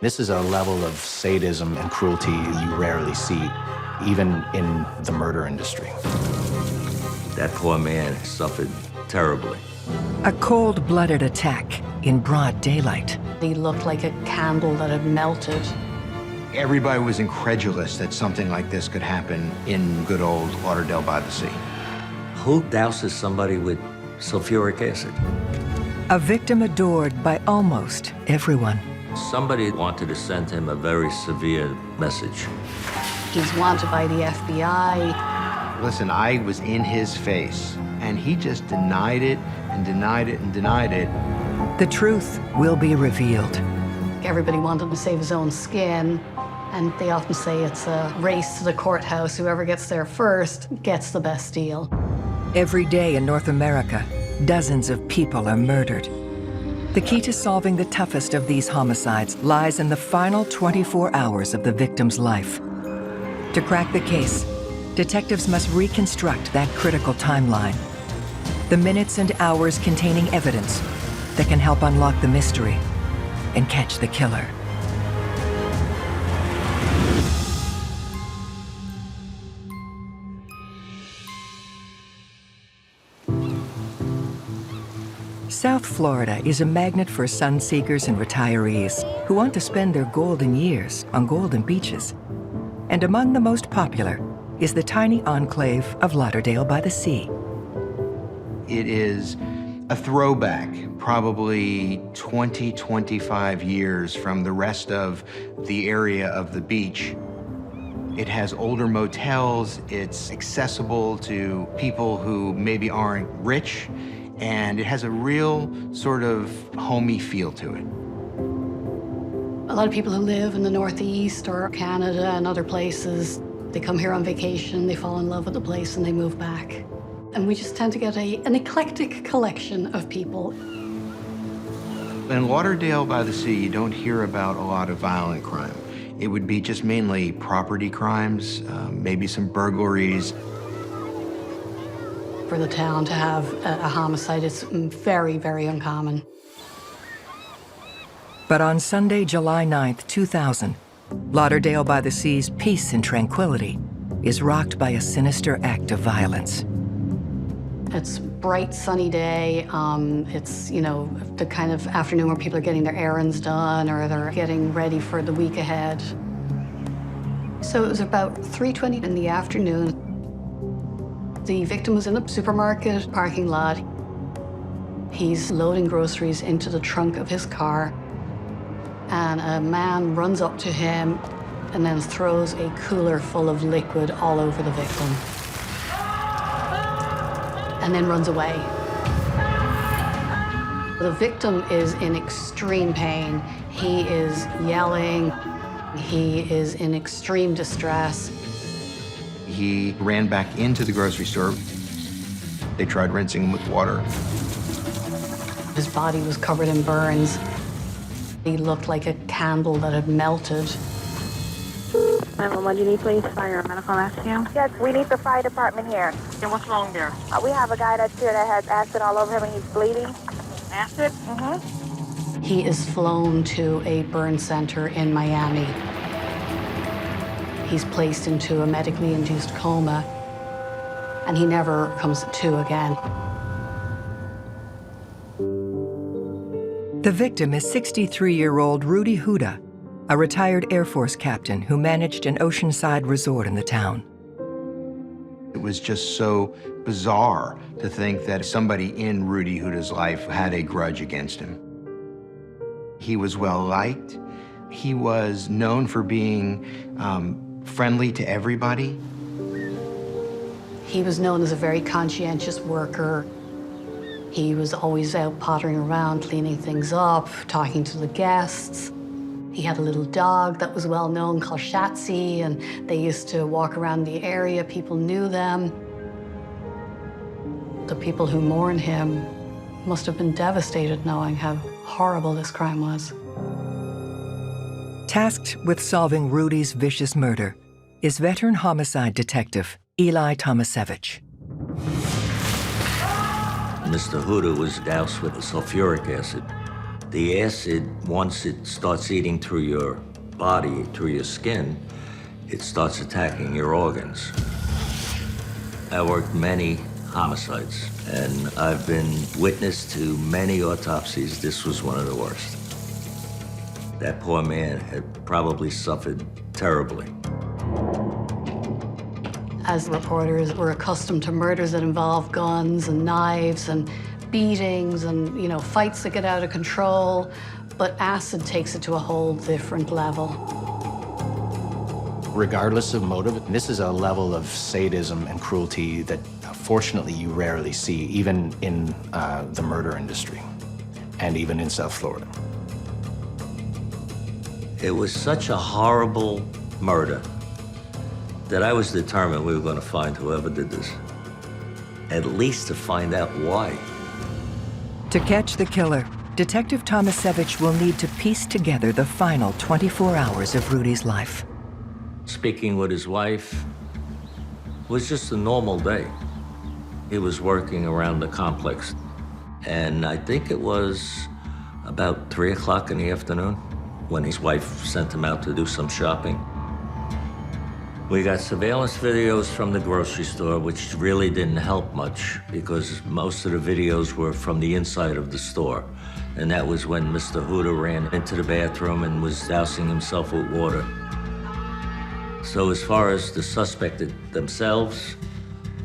This is a level of sadism and cruelty you rarely see, even in the murder industry. That poor man suffered terribly. A cold-blooded attack in broad daylight. He looked like a candle that had melted. Everybody was incredulous that something like this could happen in good old Lauderdale by the Sea. Who douses somebody with sulfuric acid? A victim adored by almost everyone. Somebody wanted to send him a very severe message. He's wanted by the FBI. Listen, I was in his face, and he just denied it and denied it and denied it. The truth will be revealed. Everybody wanted to save his own skin, and they often say it's a race to the courthouse. Whoever gets there first gets the best deal. Every day in North America, dozens of people are murdered. The key to solving the toughest of these homicides lies in the final 24 hours of the victim's life. To crack the case, detectives must reconstruct that critical timeline. The minutes and hours containing evidence that can help unlock the mystery and catch the killer. South Florida is a magnet for sun seekers and retirees who want to spend their golden years on golden beaches. And among the most popular is the tiny enclave of Lauderdale by the Sea. It is a throwback, probably 20, 25 years from the rest of the area of the beach. It has older motels, it's accessible to people who maybe aren't rich, and it has a real sort of homey feel to it. A lot of people who live in the Northeast or Canada and other places, they come here on vacation, they fall in love with the place, and they move back. And we just tend to get an eclectic collection of people. In Lauderdale by the Sea, you don't hear about a lot of violent crime. It would be just mainly property crimes, maybe some burglaries. For the town to have a homicide, it's very, very uncommon. But on Sunday, July 9th, 2000, Lauderdale by the Sea's peace and tranquility is rocked by a sinister act of violence. It's a bright, sunny day. It's, you know, the kind of afternoon where people are getting their errands done or they're getting ready for the week ahead. So it was about 3:20 in the afternoon. The victim was in the supermarket parking lot. He's loading groceries into the trunk of his car, and a man runs up to him and then throws a cooler full of liquid all over the victim, and then runs away. The victim is in extreme pain. He is yelling. He is in extreme distress. He ran back into the grocery store. They tried rinsing him with water. His body was covered in burns. He looked like a candle that had melted. 911, do you need please? Fire medical rescue? Yes, we need the fire department here. And what's wrong there? We have a guy that's here that has acid all over him and he's bleeding. Acid? Mm-hmm. He is flown to a burn center in Miami. He's placed into a medically induced coma, and he never comes to again. The victim is 63-year-old Rudy Huda, a retired Air Force captain who managed an oceanside resort in the town. It was just so bizarre to think that somebody in Rudy Huda's life had a grudge against him. He was well-liked. He was known for being friendly to everybody. He was known as a very conscientious worker. He was always out pottering around, cleaning things up, talking to the guests. He had a little dog that was well known called Shatsy, and they used to walk around the area. People knew them. The people who mourned him must have been devastated knowing how horrible this crime was. Tasked with solving Rudy's vicious murder is veteran homicide detective Eli Tomasevich. Mr. Huda was doused with sulfuric acid. The acid, once it starts eating through your body, through your skin, it starts attacking your organs. I worked many homicides, and I've been witness to many autopsies. This was one of the worst. That poor man had probably suffered terribly. As reporters, we're accustomed to murders that involve guns and knives and beatings and, you know, fights that get out of control, but acid takes it to a whole different level. Regardless of motive, this is a level of sadism and cruelty that fortunately you rarely see, even in the murder industry, and even in South Florida. It was such a horrible murder that I was determined we were going to find whoever did this, at least to find out why. To catch the killer, Detective Tomasevich will need to piece together the final 24 hours of Rudy's life. Speaking with his wife was just a normal day. He was working around the complex, and I think it was about 3 o'clock in the afternoon when his wife sent him out to do some shopping. We got surveillance videos from the grocery store, which really didn't help much because most of the videos were from the inside of the store. And that was when Mr. Huda ran into the bathroom and was dousing himself with water. So as far as the suspect themselves,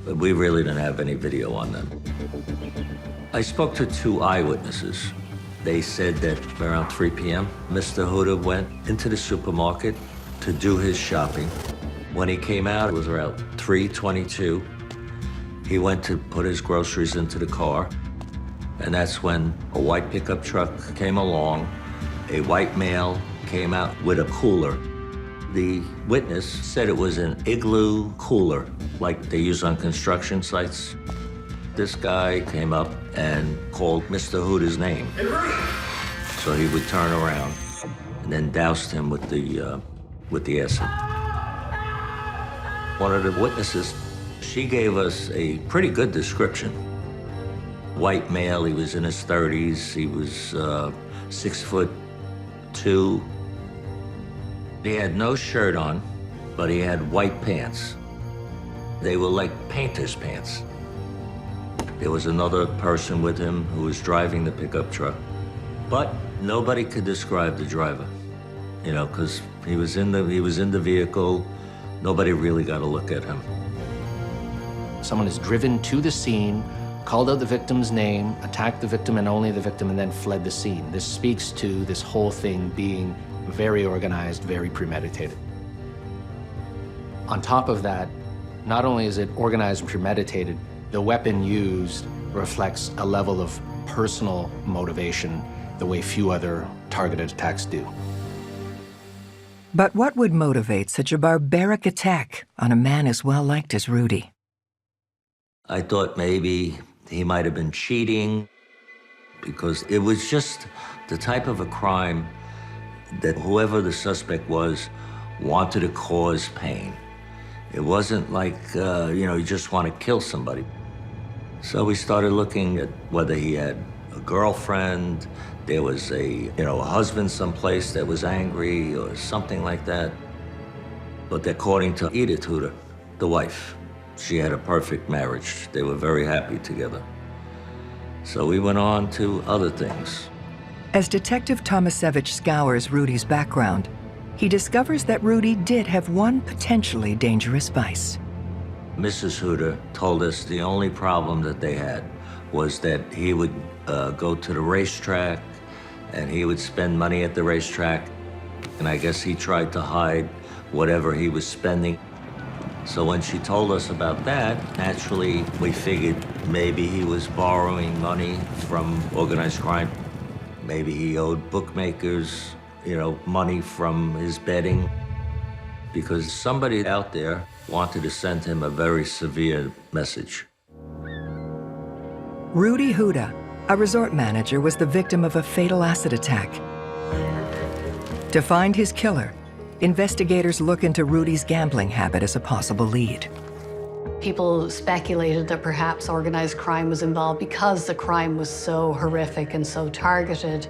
we really didn't have any video on them. I spoke to 2 eyewitnesses. They said that around 3 p.m., Mr. Huda went into the supermarket to do his shopping. When he came out, it was around 3:22. He went to put his groceries into the car, and that's when a white pickup truck came along. A white male came out with a cooler. The witness said it was an igloo cooler, like they use on construction sites. This guy came up and called Mr. Huda's name. So he would turn around and then doused him with the acid. One of the witnesses, she gave us a pretty good description. White male, he was in his 30s, he was 6'2". He had no shirt on, but he had white pants. They were like painter's pants. There was another person with him who was driving the pickup truck, but nobody could describe the driver, you know, because he was in the vehicle. Nobody really got a look at him. Someone is driven to the scene, called out the victim's name, attacked the victim and only the victim, and then fled the scene. This speaks to this whole thing being very organized, very premeditated. On top of that, not only is it organized and premeditated, the weapon used reflects a level of personal motivation the way few other targeted attacks do. But what would motivate such a barbaric attack on a man as well-liked as Rudy? I thought maybe he might have been cheating because it was just the type of a crime that whoever the suspect was wanted to cause pain. It wasn't like, you just want to kill somebody. So we started looking at whether he had a girlfriend, there was a husband someplace that was angry or something like that. But according to Edith Huda, the wife, she had a perfect marriage. They were very happy together. So we went on to other things. As Detective Tomasevich scours Rudy's background, he discovers that Rudy did have one potentially dangerous vice. Mrs. Huda told us the only problem that they had was that he would go to the racetrack and he would spend money at the racetrack. And I guess he tried to hide whatever he was spending. So when she told us about that, naturally, we figured maybe he was borrowing money from organized crime. Maybe he owed bookmakers, money from his betting. Because somebody out there wanted to send him a very severe message. Rudy Huda, a resort manager, was the victim of a fatal acid attack. To find his killer, investigators look into Rudy's gambling habit as a possible lead. People speculated that perhaps organized crime was involved because the crime was so horrific and so targeted.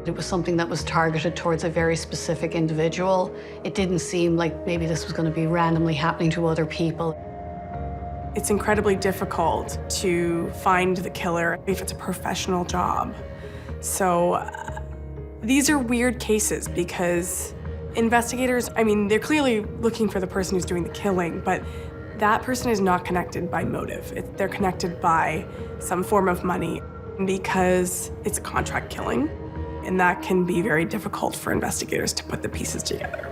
It was something that was targeted towards a very specific individual. It didn't seem like maybe this was going to be randomly happening to other people. It's incredibly difficult to find the killer if it's a professional job. So these are weird cases because investigators, I mean, they're clearly looking for the person who's doing the killing, but that person is not connected by motive. They're connected by some form of money because it's a contract killing. And that can be very difficult for investigators to put the pieces together.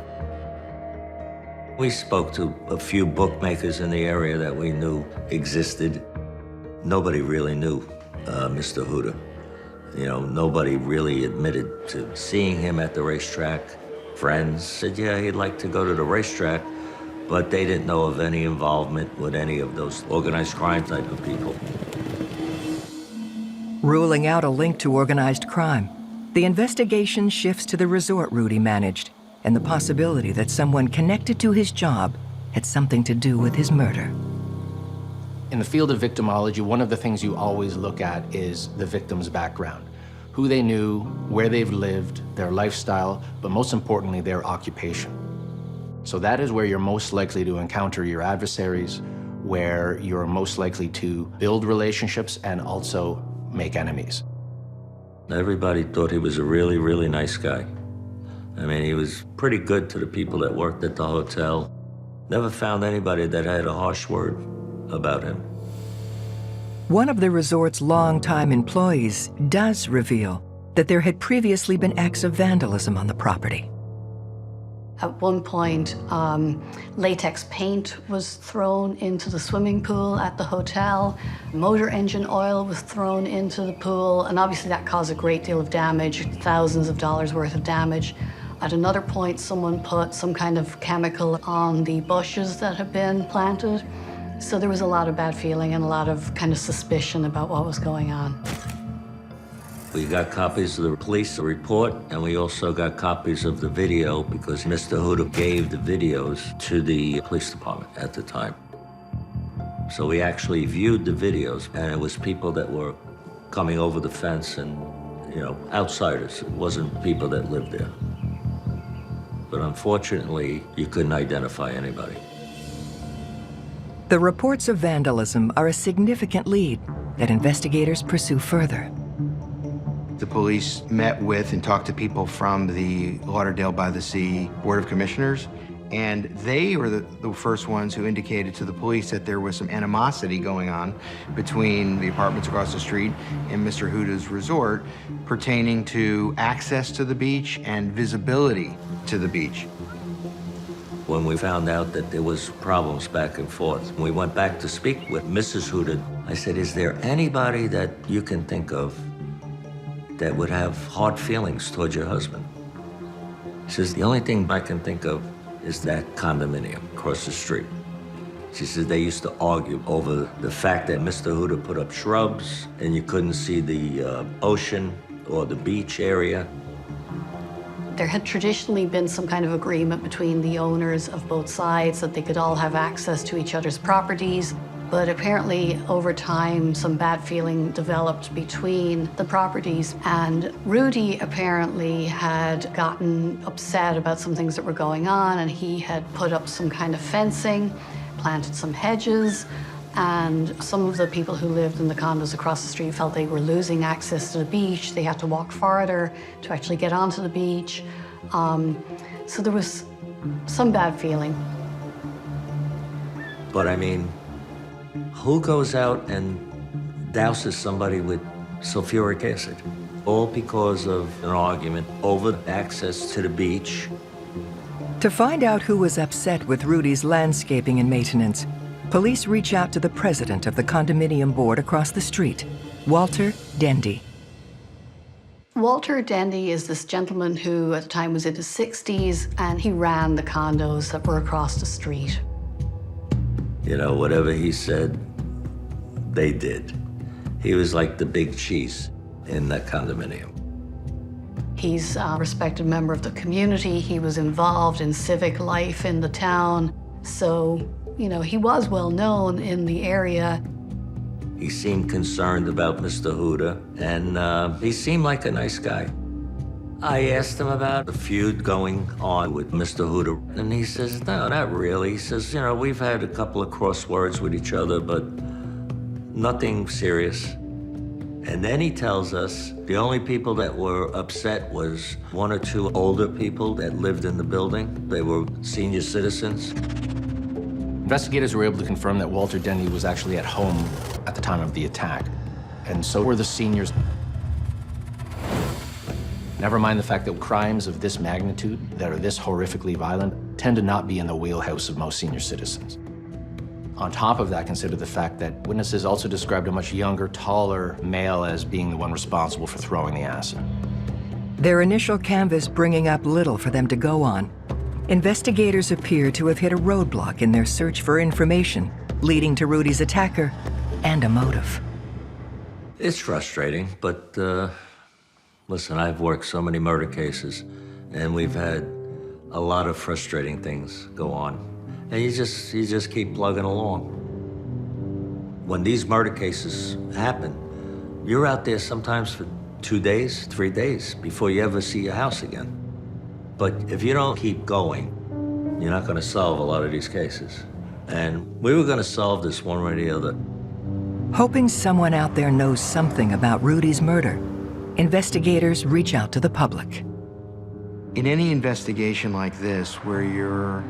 We spoke to a few bookmakers in the area that we knew existed. Nobody really knew Mr. Huda. You know, nobody really admitted to seeing him at the racetrack. Friends said, yeah, he'd like to go to the racetrack, but they didn't know of any involvement with any of those organized crime type of people. Ruling out a link to organized crime, the investigation shifts to the resort Rudy managed and the possibility that someone connected to his job had something to do with his murder. In the field of victimology, one of the things you always look at is the victim's background. Who they knew, where they've lived, their lifestyle, but most importantly, their occupation. So that is where you're most likely to encounter your adversaries, where you're most likely to build relationships and also make enemies. Everybody thought he was a really, really nice guy. I mean, he was pretty good to the people that worked at the hotel. Never found anybody that had a harsh word about him. One of the resort's longtime employees does reveal that there had previously been acts of vandalism on the property. At one point, latex paint was thrown into the swimming pool at the hotel. Motor engine oil was thrown into the pool, and obviously that caused a great deal of damage, thousands of dollars worth of damage. At another point, someone put some kind of chemical on the bushes that had been planted. So there was a lot of bad feeling and a lot of kind of suspicion about what was going on. We got copies of the police report, and we also got copies of the video because Mr. Huda gave the videos to the police department at the time. So we actually viewed the videos, and it was people that were coming over the fence and, you know, outsiders. It wasn't people that lived there. But unfortunately, you couldn't identify anybody. The reports of vandalism are a significant lead that investigators pursue further. The police met with and talked to people from the Lauderdale by the Sea Board of Commissioners, and they were the first ones who indicated to the police that there was some animosity going on between the apartments across the street and Mr. Huda's resort pertaining to access to the beach and visibility to the beach. When we found out that there was problems back and forth, we went back to speak with Mrs. Huda. I said, is there anybody that you can think of that would have hard feelings towards your husband? She says, the only thing I can think of is that condominium across the street. She says they used to argue over the fact that Mr. Huda put up shrubs and you couldn't see the ocean or the beach area. There had traditionally been some kind of agreement between the owners of both sides that they could all have access to each other's properties. But apparently, over time, some bad feeling developed between the properties. And Rudy apparently had gotten upset about some things that were going on, and he had put up some kind of fencing, planted some hedges, and some of the people who lived in the condos across the street felt they were losing access to the beach. They had to walk farther to actually get onto the beach. So there was some bad feeling. But I mean, who goes out and douses somebody with sulfuric acid? All because of an argument over access to the beach. To find out who was upset with Rudy's landscaping and maintenance, police reach out to the president of the condominium board across the street, Walter Dendi. Walter Dendi is this gentleman who at the time was in his 60s, and he ran the condos that were across the street. You know, whatever he said, they did. He was like the big cheese in that condominium. He's a respected member of the community. He was involved in civic life in the town. So, you know, he was well known in the area. He seemed concerned about Mr. Huda, and he seemed like a nice guy. I asked him about the feud going on with Mr. Huda, and he says, no, not really. He says, you know, we've had a couple of crosswords with each other, but nothing serious. And then he tells us the only people that were upset was one or two older people that lived in the building. They were senior citizens. Investigators were able to confirm that Walter Dendi was actually at home at the time of the attack, and so were the seniors. Never mind the fact that crimes of this magnitude, that are this horrifically violent, tend to not be in the wheelhouse of most senior citizens. On top of that, consider the fact that witnesses also described a much younger, taller male as being the one responsible for throwing the acid. Their initial canvas bringing up little for them to go on, investigators appear to have hit a roadblock in their search for information leading to Rudy's attacker and a motive. It's frustrating, but listen, I've worked so many murder cases, and we've had a lot of frustrating things go on. And you just keep plugging along. When these murder cases happen, you're out there sometimes for 2 days, 3 days before you ever see your house again. But if you don't keep going, you're not gonna solve a lot of these cases. And we were gonna solve this one way or the other. Hoping someone out there knows something about Rudy's murder, investigators reach out to the public. In any investigation like this, where you're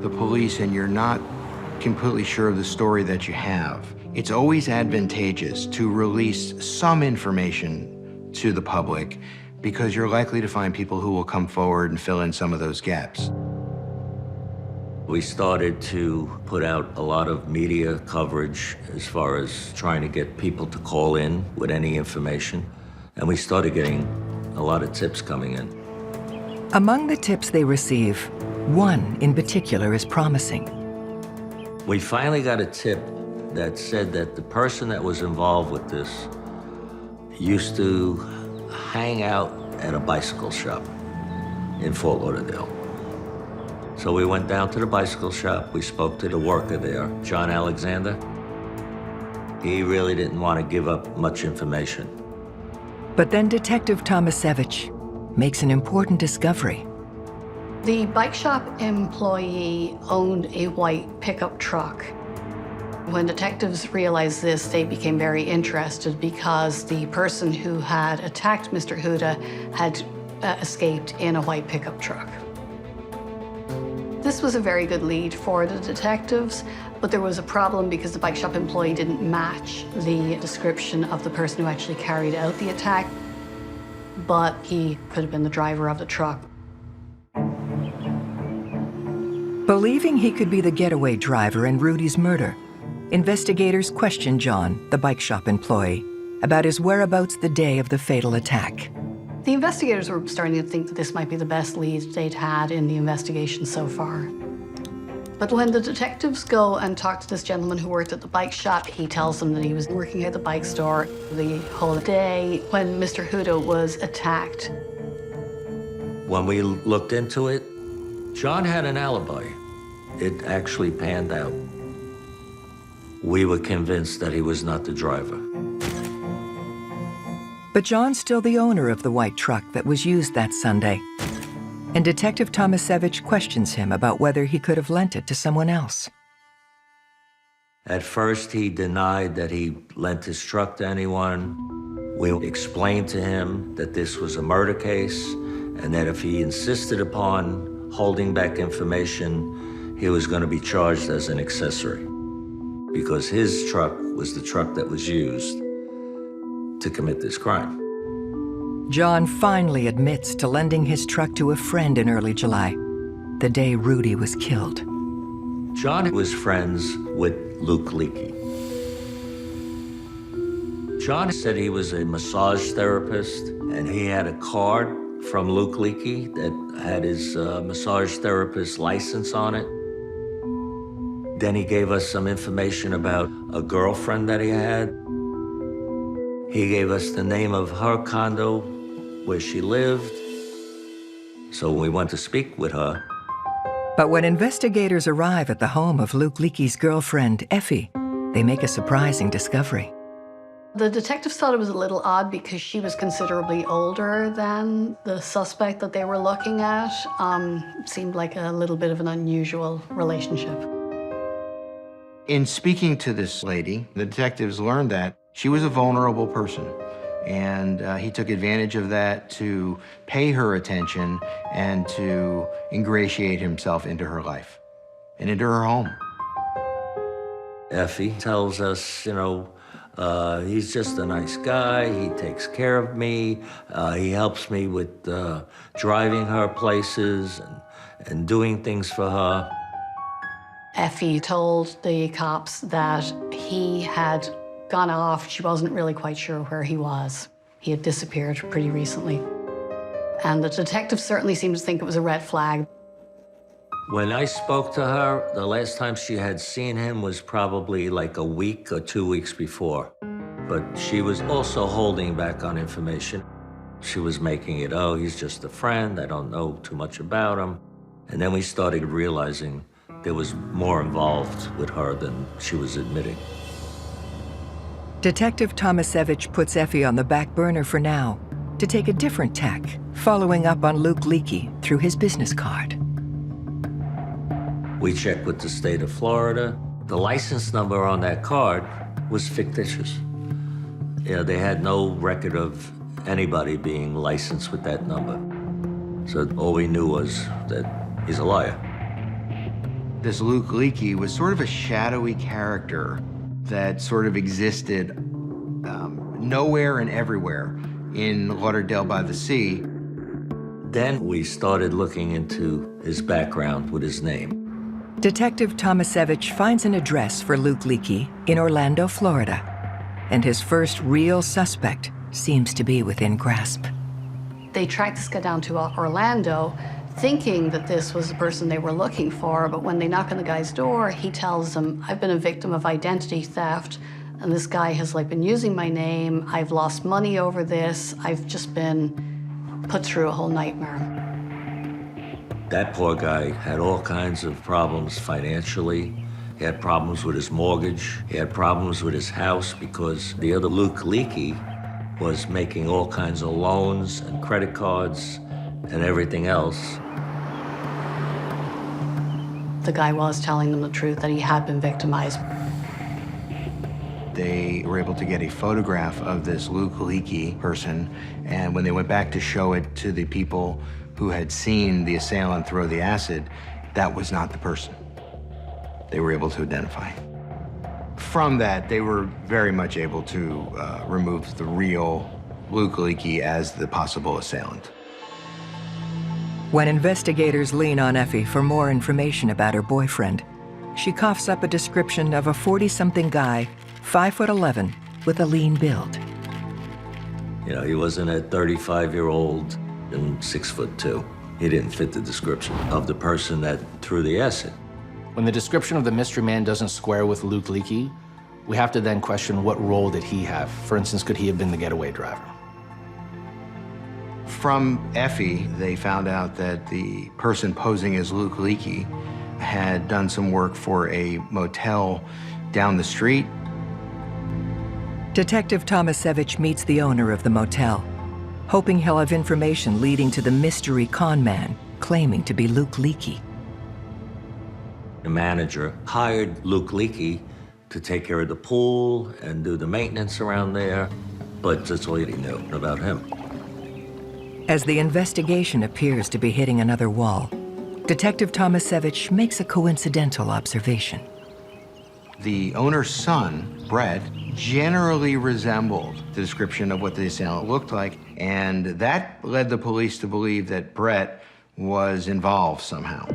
the police and you're not completely sure of the story that you have, it's always advantageous to release some information to the public because you're likely to find people who will come forward and fill in some of those gaps. We started to put out a lot of media coverage as far as trying to get people to call in with any information, and we started getting a lot of tips coming in. Among the tips they receive, one in particular is promising. We finally got a tip that said that the person that was involved with this used to hang out at a bicycle shop in Fort Lauderdale. So we went down to the bicycle shop. We spoke to the worker there, John Alexander. He really didn't want to give up much information. But then Detective Tomasevich makes an important discovery. The bike shop employee owned a white pickup truck. When detectives realized this, they became very interested because the person who had attacked Mr. Huda had escaped in a white pickup truck. This was a very good lead for the detectives, but there was a problem because the bike shop employee didn't match the description of the person who actually carried out the attack, but he could have been the driver of the truck. Believing he could be the getaway driver in Rudy's murder, investigators questioned John, the bike shop employee, about his whereabouts the day of the fatal attack. The investigators were starting to think that this might be the best lead they'd had in the investigation so far. But when the detectives go and talk to this gentleman who worked at the bike shop, he tells them that he was working at the bike store the whole day when Mr. Huda was attacked. When we looked into it, John had an alibi. It actually panned out. We were convinced that he was not the driver. But John's still the owner of the white truck that was used that Sunday. And Detective Tomasevich questions him about whether he could have lent it to someone else. At first, he denied that he lent his truck to anyone. We explained to him that this was a murder case and that if he insisted upon holding back information, he was going to be charged as an accessory because his truck was the truck that was used to commit this crime. John finally admits to lending his truck to a friend in early July, the day Rudy was killed. John was friends with Luke Leakey. John said he was a massage therapist, and he had a card from Luke Leakey that had his massage therapist license on it. Then he gave us some information about a girlfriend that he had. He gave us the name of her condo where she lived. So we went to speak with her. But when investigators arrive at the home of Luke Leakey's girlfriend, Effie, they make a surprising discovery. The detectives thought it was a little odd because she was considerably older than the suspect that they were looking at. Seemed like a little bit of an unusual relationship. In speaking to this lady, the detectives learned that she was a vulnerable person, and he took advantage of that to pay her attention and to ingratiate himself into her life and into her home. Effie tells us, he's just a nice guy. He takes care of me. He helps me with driving her places and doing things for her. Effie told the cops that he had gone off. She wasn't really quite sure where he was. He had disappeared pretty recently. And the detectives certainly seemed to think it was a red flag. When I spoke to her, the last time she had seen him was probably like a week or 2 weeks before. But she was also holding back on information. She was making it, oh, he's just a friend, I don't know too much about him. And then we started realizing there was more involved with her than she was admitting. Detective Tomasevich puts Effie on the back burner for now to take a different tack, following up on Luke Leakey through his business card. We checked with the state of Florida. The license number on that card was fictitious. They had no record of anybody being licensed with that number. So all we knew was that he's a liar. This Luke Leakey was sort of a shadowy character that sort of existed nowhere and everywhere in Lauderdale by the Sea. Then we started looking into his background with his name. Detective Tomasevich finds an address for Luke Leakey in Orlando, Florida, and his first real suspect seems to be within grasp. They tracked this guy down to Orlando, thinking that this was the person they were looking for, but when they knock on the guy's door, he tells them, I've been a victim of identity theft, and this guy has been using my name. I've lost money over this. I've just been put through a whole nightmare. That poor guy had all kinds of problems financially. He had problems with his mortgage. He had problems with his house because the other Luke Leakey was making all kinds of loans and credit cards and everything else. The guy was telling them the truth, that he had been victimized. They were able to get a photograph of this Luke Leakey person, and when they went back to show it to the people who had seen the assailant throw the acid, that was not the person they were able to identify. From that, they were very much able to remove the real Luke Leakey as the possible assailant. When investigators lean on Effie for more information about her boyfriend, she coughs up a description of a 40-something guy, 5'11", with a lean build. He wasn't a 35-year-old and 6'2". He didn't fit the description of the person that threw the acid. When the description of the mystery man doesn't square with Luke Leakey, we have to then question what role did he have. For instance, could he have been the getaway driver? From Effie, they found out that the person posing as Luke Leakey had done some work for a motel down the street. Detective Tomasevich meets the owner of the motel, hoping he'll have information leading to the mystery con man claiming to be Luke Leakey. The manager hired Luke Leakey to take care of the pool and do the maintenance around there, but that's all he knew about him. As the investigation appears to be hitting another wall, Detective Tomasevich makes a coincidental observation. The owner's son, Brett, generally resembled the description of what the assailant looked like, and that led the police to believe that Brett was involved somehow,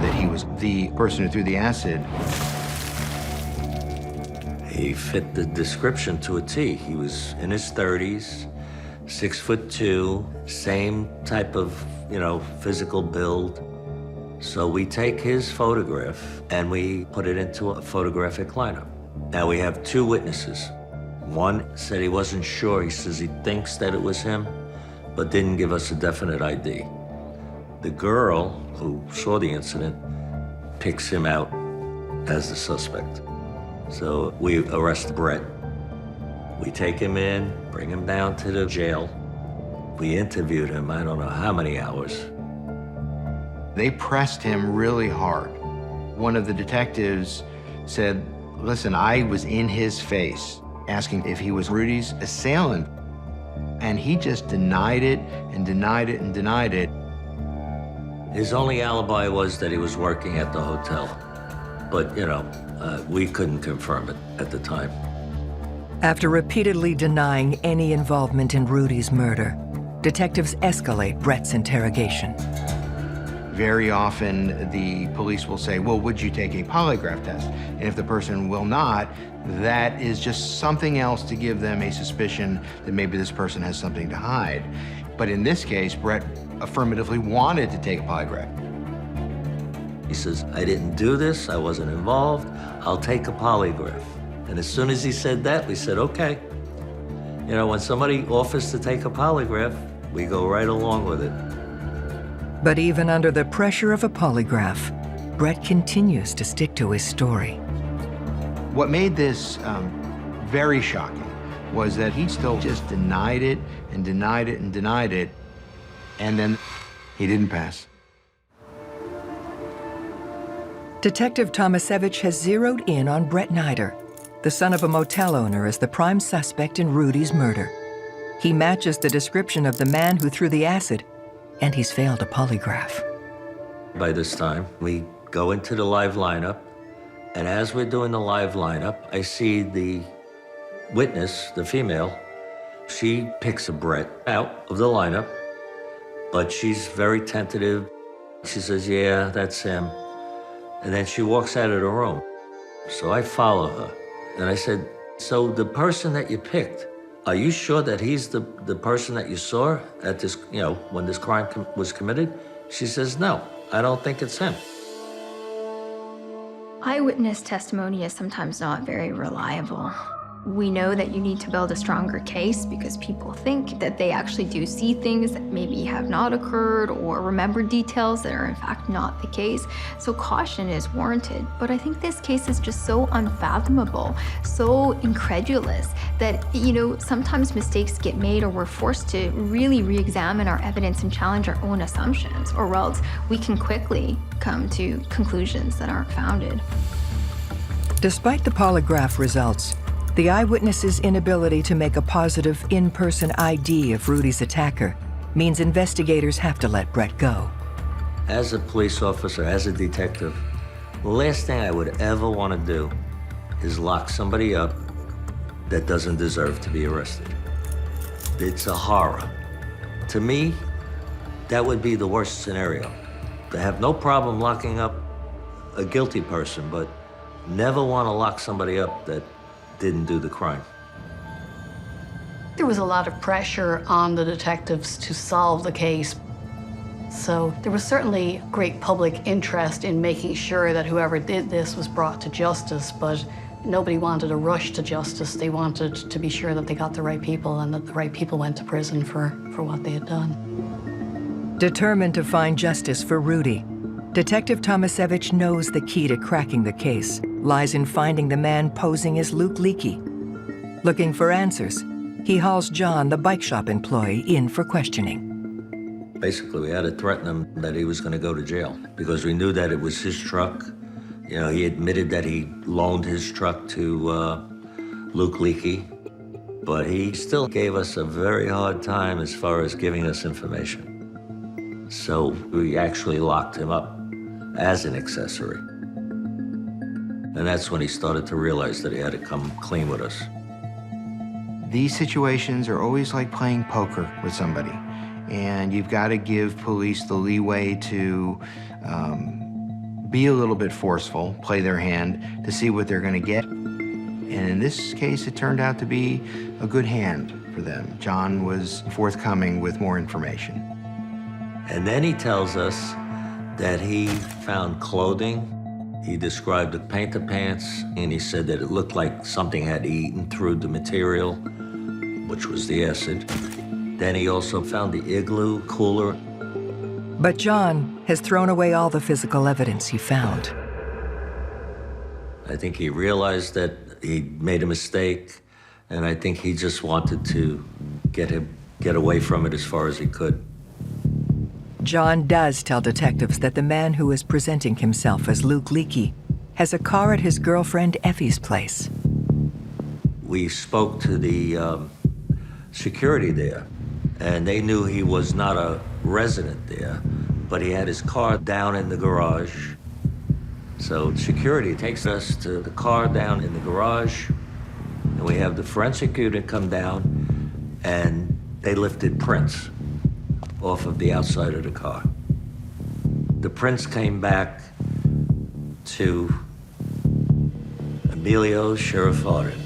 that he was the person who threw the acid. He fit the description to a T. He was in his 30s, 6'2", same type of, physical build. So we take his photograph and we put it into a photographic lineup. Now we have two witnesses. One said he wasn't sure. He says he thinks that it was him, but didn't give us a definite ID. The girl who saw the incident picks him out as the suspect. So we arrest Brett. We take him in, bring him down to the jail. We interviewed him, I don't know how many hours. They pressed him really hard. One of the detectives said, listen, I was in his face asking if he was Rudy's assailant. And he just denied it and denied it and denied it. His only alibi was that he was working at the hotel. But, we couldn't confirm it at the time. After repeatedly denying any involvement in Rudy's murder, detectives escalate Brett's interrogation. Very often, the police will say, well, would you take a polygraph test? And if the person will not, that is just something else to give them a suspicion that maybe this person has something to hide. But in this case, Brett affirmatively wanted to take a polygraph. He says, I didn't do this, I wasn't involved, I'll take a polygraph. And as soon as he said that, we said, okay. When somebody offers to take a polygraph, we go right along with it. But even under the pressure of a polygraph, Brett continues to stick to his story. What made this very shocking was that he still just denied it and denied it and denied it, and then he didn't pass. Detective Tomasevich has zeroed in on Brett Nider, the son of a motel owner, as the prime suspect in Rudy's murder. He matches the description of the man who threw the acid, and he's failed a polygraph. By this time, we go into the live lineup, and as we're doing the live lineup, I see the witness, the female, she picks a Brett out of the lineup, but she's very tentative. She says, yeah, that's him. And then she walks out of the room. So I follow her. And I said, so the person that you picked, are you sure that he's the person that you saw at this, when this crime was committed? She says, no, I don't think it's him. Eyewitness testimony is sometimes not very reliable. We know that you need to build a stronger case because people think that they actually do see things that maybe have not occurred or remember details that are in fact not the case. So caution is warranted. But I think this case is just so unfathomable, so incredulous that, sometimes mistakes get made or we're forced to really re-examine our evidence and challenge our own assumptions, or else we can quickly come to conclusions that aren't founded. Despite the polygraph results, the eyewitness's inability to make a positive in-person ID of Rudy's attacker means investigators have to let Brett go. As a police officer, as a detective, the last thing I would ever want to do is lock somebody up that doesn't deserve to be arrested. It's a horror. To me, that would be the worst scenario. To have no problem locking up a guilty person, but never want to lock somebody up that didn't do the crime. There was a lot of pressure on the detectives to solve the case. So there was certainly great public interest in making sure that whoever did this was brought to justice, but nobody wanted a rush to justice. They wanted to be sure that they got the right people and that the right people went to prison for what they had done. Determined to find justice for Rudy, Detective Tomasevich knows the key to cracking the case lies in finding the man posing as Luke Leakey. Looking for answers, he hauls John, the bike shop employee, in for questioning. Basically, we had to threaten him that he was going to go to jail because we knew that it was his truck. He admitted that he loaned his truck to Luke Leakey, but he still gave us a very hard time as far as giving us information. So we actually locked him up as an accessory. And that's when he started to realize that he had to come clean with us. These situations are always like playing poker with somebody, and you've got to give police the leeway to be a little bit forceful, play their hand to see what they're going to get. And in this case, it turned out to be a good hand for them. John was forthcoming with more information. And then he tells us that he found clothing. He described the painter pants, and he said that it looked like something had eaten through the material, which was the acid. Then he also found the igloo cooler. But John has thrown away all the physical evidence he found. I think he realized that he made a mistake, And I think he just wanted to get away from it as far as he could. John does tell detectives that the man who is presenting himself as Luke Leakey has a car at his girlfriend Effie's place. We spoke to the security there, and they knew he was not a resident there, but he had his car down in the garage. So security takes us to the car down in the garage, and we have the forensic unit come down, and they lifted prints off of the outside of the car. The prints came back to Amelio, Sheriff Fardan.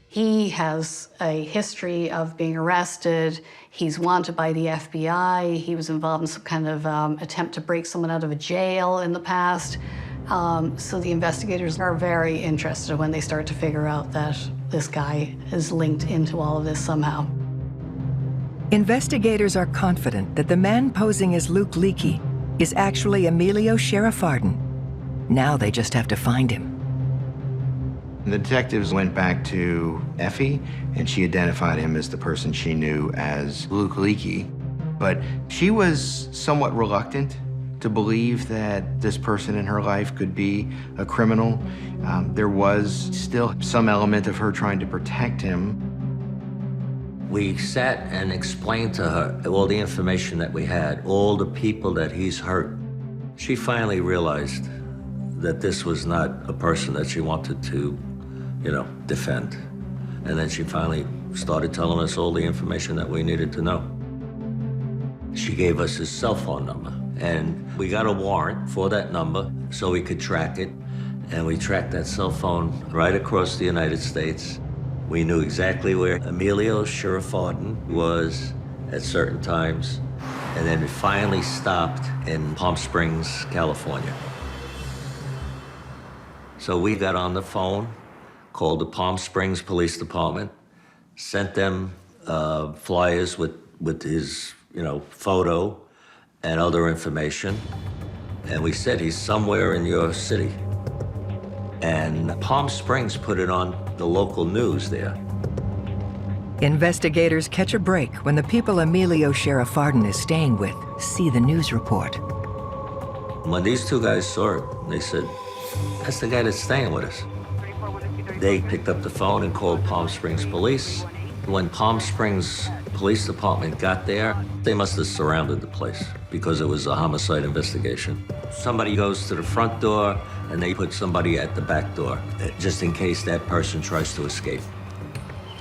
He has a history of being arrested. He's wanted by the FBI. He was involved in some kind of attempt to break someone out of a jail in the past. So the investigators are very interested when they start to figure out that this guy is linked into all of this somehow. Investigators are confident that the man posing as Luke Leakey is actually Amelio Sheriff Fardan. Now they just have to find him. The detectives went back to Effie, and she identified him as the person she knew as Luke Leakey. But she was somewhat reluctant to believe that this person in her life could be a criminal. There was still some element of her trying to protect him. We sat and explained to her all the information that we had, all the people that he's hurt. She finally realized that this was not a person that she wanted to, defend. And then she finally started telling us all the information that we needed to know. She gave us his cell phone number, and we got a warrant for that number so we could track it. And we tracked that cell phone right across the United States. We knew exactly where Amelio Sheriff Fardan was at certain times. And then it finally stopped in Palm Springs, California. So we got on the phone, called the Palm Springs Police Department, sent them flyers with his, photo and other information. And we said, he's somewhere in your city. And Palm Springs put it on the local news there. Investigators catch a break when the people Amelio Sheriff Fardan is staying with see the news report. When these two guys saw it, they said, that's the guy that's staying with us. They picked up the phone and called Palm Springs Police. When Palm Springs Police Department got there, they must have surrounded the place because it was a homicide investigation. Somebody goes to the front door and they put somebody at the back door, just in case that person tries to escape.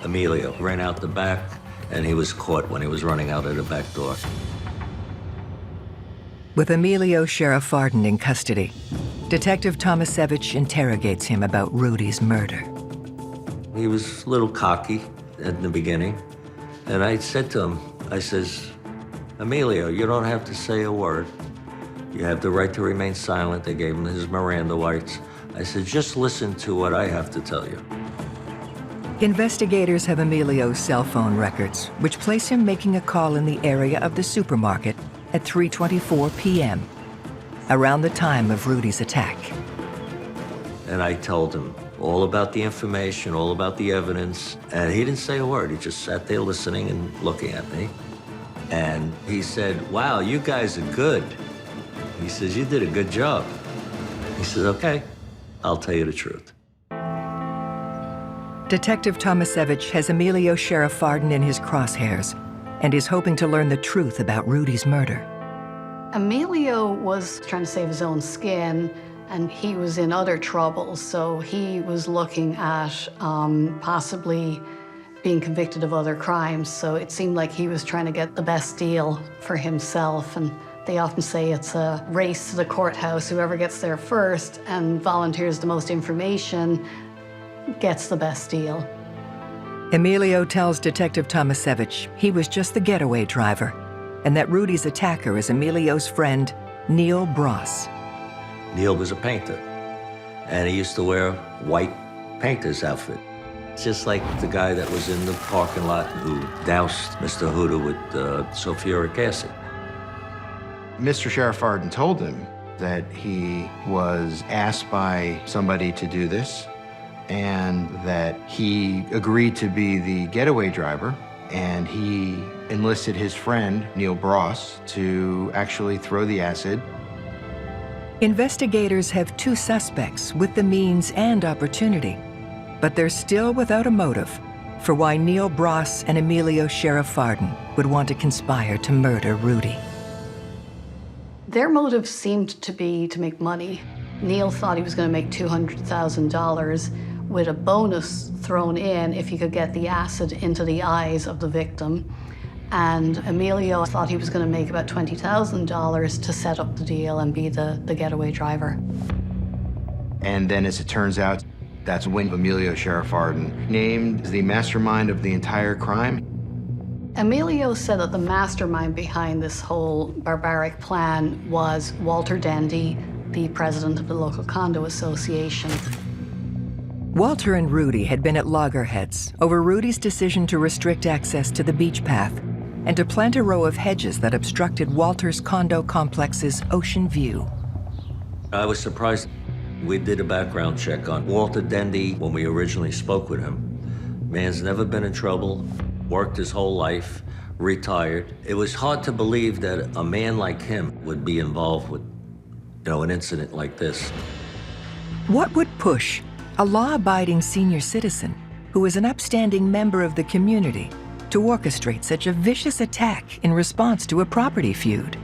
Amelio ran out the back and he was caught when he was running out of the back door. With Amelio Sheriff Fardan in custody, Detective Tomasevich interrogates him about Rudy's murder. He was a little cocky at the beginning, and I said to him, I says, Amelio, you don't have to say a word. You have the right to remain silent. They gave him his Miranda rights. I said, just listen to what I have to tell you. Investigators have Amelio's cell phone records, which place him making a call in the area of the supermarket at 3:24 p.m., around the time of Rudy's attack. And I told him all about the information, all about the evidence, and he didn't say a word. He just sat there listening and looking at me. And he said, wow, you guys are good. He says, you did a good job. He says, okay, I'll tell you the truth. Detective Tomasevich has Amelio Sheriff Fardan in his crosshairs and is hoping to learn the truth about Rudy's murder. Amelio was trying to save his own skin, and he was in other troubles, so he was looking at possibly being convicted of other crimes. So it seemed like he was trying to get the best deal for himself. And they often say it's a race to the courthouse. Whoever gets there first and volunteers the most information gets the best deal. Amelio tells Detective Tomasevich he was just the getaway driver, and that Rudy's attacker is Amelio's friend, Neil Bross. Neil was a painter, and he used to wear white painter's outfit. Just like the guy that was in the parking lot who doused Mr. Huda with sulfuric acid. Mr. Sheriff Fardan told him that he was asked by somebody to do this, and that he agreed to be the getaway driver, and he enlisted his friend, Neil Bross, to actually throw the acid. Investigators have two suspects with the means and opportunity, but they're still without a motive for why Neil Bross and Amelio Sheriff Fardan would want to conspire to murder Rudy. Their motive seemed to be to make money. Neil thought he was going to make $200,000 with a bonus thrown in if he could get the acid into the eyes of the victim. And Amelio thought he was going to make about $20,000 to set up the deal and be the getaway driver. And then, as it turns out, that's when Amelio Sheriff Fardan named the mastermind of the entire crime. Amelio said that the mastermind behind this whole barbaric plan was Walter Dendi, the president of the local condo association. Walter and Rudy had been at loggerheads over Rudy's decision to restrict access to the beach path and to plant a row of hedges that obstructed Walter's condo complex's ocean view. I was surprised. We did a background check on Walter Dendi when we originally spoke with him. Man's never been in trouble, worked his whole life, retired. It was hard to believe that a man like him would be involved with, an incident like this. What would push a law-abiding senior citizen who is an upstanding member of the community to orchestrate such a vicious attack in response to a property feud?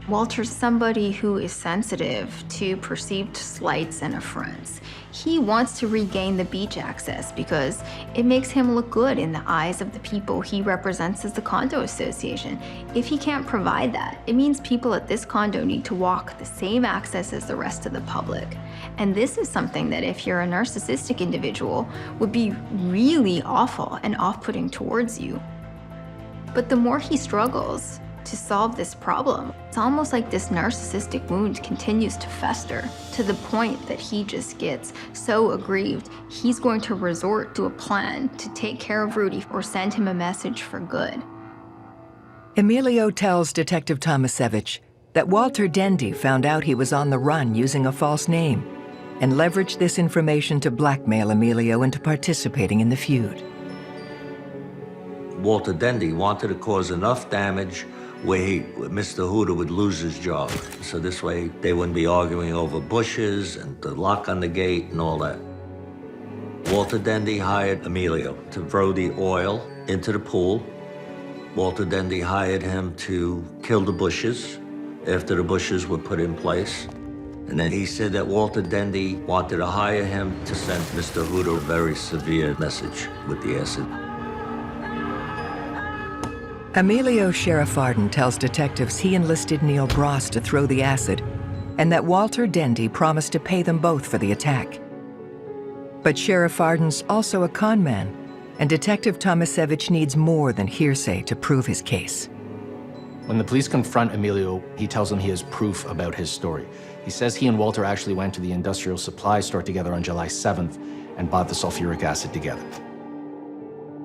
Walter's somebody who is sensitive to perceived slights and affronts. He wants to regain the beach access because it makes him look good in the eyes of the people he represents as the condo association. If he can't provide that, it means people at this condo need to walk the same access as the rest of the public. And this is something that if you're a narcissistic individual would be really awful and off-putting towards you. But the more he struggles to solve this problem, it's almost like this narcissistic wound continues to fester to the point that he just gets so aggrieved, he's going to resort to a plan to take care of Rudy or send him a message for good. Amelio tells Detective Tomasevich that Walter Dendi found out he was on the run using a false name and leveraged this information to blackmail Amelio into participating in the feud. Walter Dendi wanted to cause enough damage where Mr. Huda would lose his job. So this way they wouldn't be arguing over bushes and the lock on the gate and all that. Walter Dendi hired Amelio to throw the oil into the pool. Walter Dendi hired him to kill the bushes after the bushes were put in place. And then he said that Walter Dendi wanted to hire him to send Mr. Huda a very severe message with the acid. Amelio Sheriff Fardan tells detectives he enlisted Neil Bross to throw the acid and that Walter Dendi promised to pay them both for the attack. But Sheriff Fardan's also a con man, and Detective Tomasevich needs more than hearsay to prove his case. When the police confront Amelio, he tells them he has proof about his story. He says he and Walter actually went to the industrial supply store together on July 7th and bought the sulfuric acid together.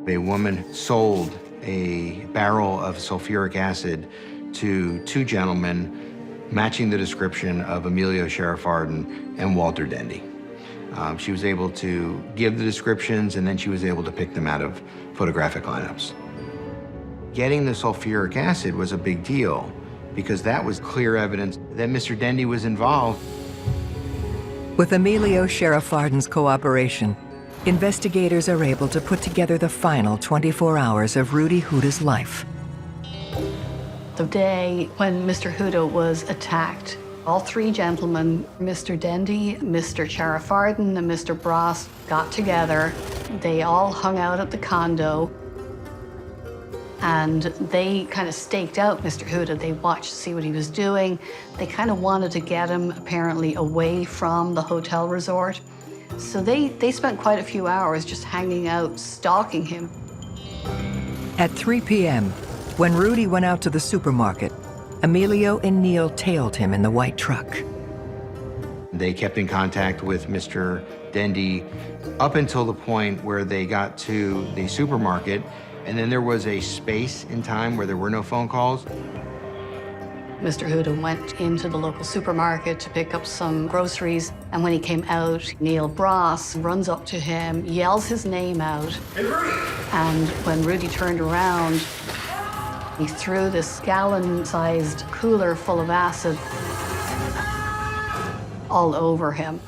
A woman sold a barrel of sulfuric acid to two gentlemen matching the description of Amelio Sheriff Fardan and Walter Dendi. She was able to give the descriptions, and then she was able to pick them out of photographic lineups. Getting the sulfuric acid was a big deal because that was clear evidence that Mr. Dendi was involved. With Amelio Sheriff Fardan's cooperation, investigators are able to put together the final 24 hours of Rudy Huda's life. The day when Mr. Huda was attacked, all three gentlemen, Mr. Dendi, Mr. Sheriff Fardan, and Mr. Bross, got together. They all hung out at the condo, and they kind of staked out Mr. Huda. They watched to see what he was doing. They kind of wanted to get him, apparently, away from the hotel resort. So they spent quite a few hours just hanging out, stalking him. At 3 p.m., when Rudy went out to the supermarket, Amelio and Neil tailed him in the white truck. They kept in contact with Mr. Dendi up until the point where they got to the supermarket, and then there was a space in time where there were no phone calls. Mr. Huda went into the local supermarket to pick up some groceries, and when he came out, Neil Bross runs up to him, yells his name out, and when Rudy turned around, he threw this gallon-sized cooler full of acid all over him.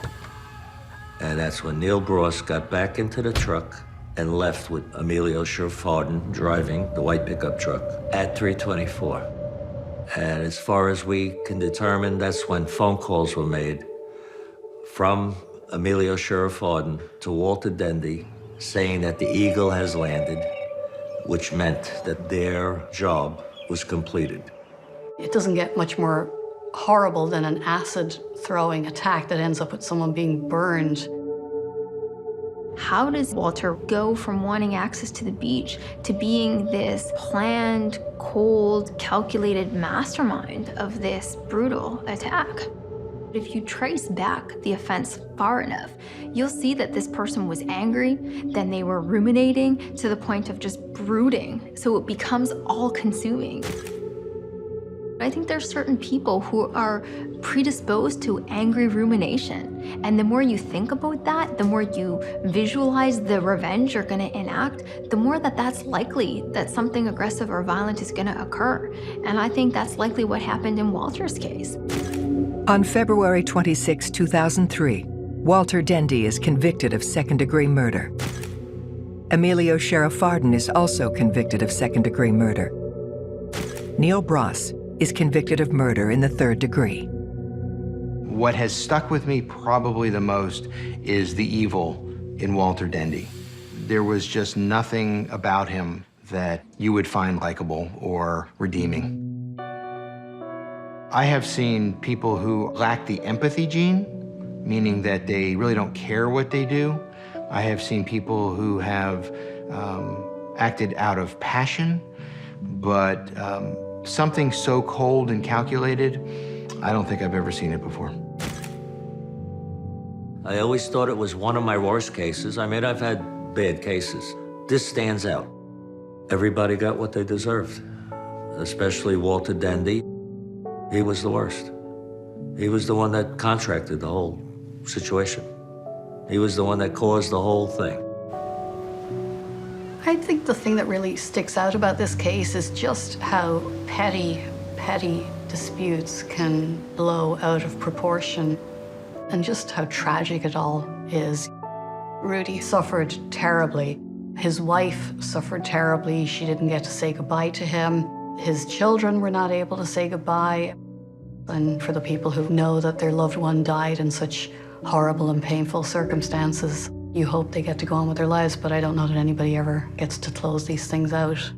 And that's when Neil Bross got back into the truck and left with Amelio Fardan driving the white pickup truck at 324. And as far as we can determine, that's when phone calls were made from Amelio Fardan to Walter Dendi saying that the Eagle has landed, which meant that their job was completed. It doesn't get much more horrible than an acid-throwing attack that ends up with someone being burned. How does Walter go from wanting access to the beach to being this planned, cold, calculated mastermind of this brutal attack? If you trace back the offense far enough, you'll see that this person was angry, then they were ruminating to the point of just brooding, so it becomes all-consuming. I think there's certain people who are predisposed to angry rumination. And the more you think about that, the more you visualize the revenge you're gonna enact, the more that's likely that something aggressive or violent is gonna occur. And I think that's likely what happened in Walter's case. On February 26, 2003, Walter Dendi is convicted of second-degree murder. Amelio Fardan is also convicted of second-degree murder. Neil Bross is convicted of murder in the third degree. What has stuck with me probably the most is the evil in Walter Dendi. There was just nothing about him that you would find likable or redeeming. I have seen people who lack the empathy gene, meaning that they really don't care what they do. I have seen people who have acted out of passion, but something so cold and calculated, I don't think I've ever seen it before. I always thought it was one of my worst cases. I mean, I've had bad cases. This stands out. Everybody got what they deserved, especially Walter Dendi. He was the worst. He was the one that contracted the whole situation. He was the one that caused the whole thing. I think the thing that really sticks out about this case is just how petty disputes can blow out of proportion, and just how tragic it all is. Rudy suffered terribly. His wife suffered terribly. She didn't get to say goodbye to him. His children were not able to say goodbye. And for the people who know that their loved one died in such horrible and painful circumstances, you hope they get to go on with their lives, but I don't know that anybody ever gets to close these things out.